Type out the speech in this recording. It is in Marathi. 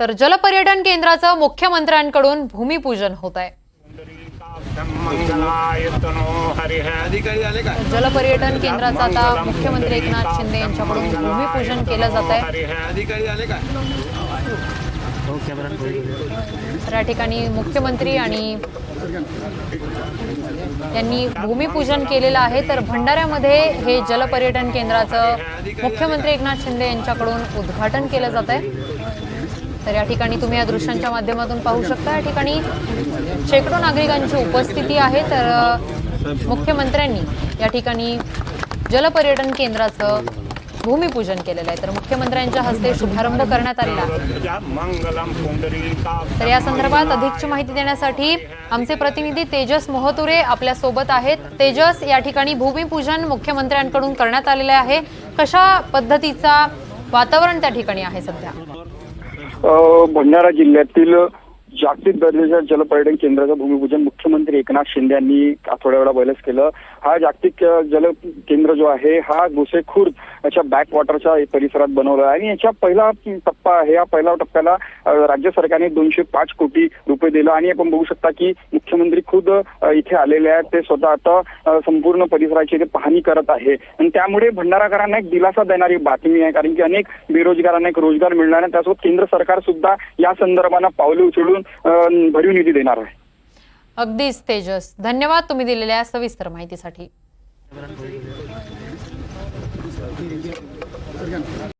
तर जलपर्यटन केंद्राचं मुख्यमंत्र्यांकडून भूमिपूजन होत आहे। जलपर्यटन केंद्राचं आता मुख्यमंत्री एकनाथ शिंदे यांच्याकडून भूमिपूजन केलं जात आहे। तर या ठिकाणी मुख्यमंत्री आणि यांनी भूमिपूजन केलेलं आहे। तर भंडाऱ्यामध्ये हे जलपर्यटन केंद्राचं मुख्यमंत्री एकनाथ शिंदे यांच्याकडून उद्घाटन केलं जात आहे। तर या ठिकाणी तुम्ही या दृश्यांच्या माध्यमातून पाहू शकता, या ठिकाणी शेकडो नागरिकांची उपस्थिती आहे। तर मुख्यमंत्र्यांनी या ठिकाणी जलपर्यटन केंद्राचं भूमिपूजन केलेलं आहे। तर मुख्यमंत्र्यांच्या हस्ते शुभारंभ करण्यात आलेला आहे। तर या संदर्भात अधिकची माहिती देण्यासाठी आमचे प्रतिनिधी तेजस मोहतुरे आपल्या सोबत आहेत। तेजस, या ठिकाणी भूमिपूजन मुख्यमंत्र्यांकडून करण्यात आलेले आहे, कशा पद्धतीचा वातावरण त्या ठिकाणी आहे सध्या? भंडारा जिल्ह्यातील जागतिक दर्जाच्या जलपर्यटन केंद्राचं भूमिपूजन मुख्यमंत्री एकनाथ शिंदे यांनी थोड्या वेळा पहिलेच केलं। हा जागतिक जल केंद्र जो आहे हा गोसेखुर्द याच्या बॅक वॉटरच्या परिसरात बनवला आहे आणि याचा पहिला टप्पा आहे। या पहिल्या टप्प्याला राज्य सरकारने 205 कोटी रुपये दिलं आणि आपण बघू शकता की मुख्यमंत्री खुद इथे आलेले आहेत। ते स्वतः आता संपूर्ण परिसराची इथे पाहणी करत आहे आणि त्यामुळे भंडाराकरांना एक दिलासा देणारी बातमी आहे, कारण की अनेक बेरोजगारांना एक रोजगार मिळणार आहे। त्यासोबत केंद्र सरकार सुद्धा या संदर्भाने पावले उचलून भरीव निधी देणार आहे। अगदीच तेजस, धन्यवाद तुम्ही दिलेल्या सविस्तर माहितीसाठी।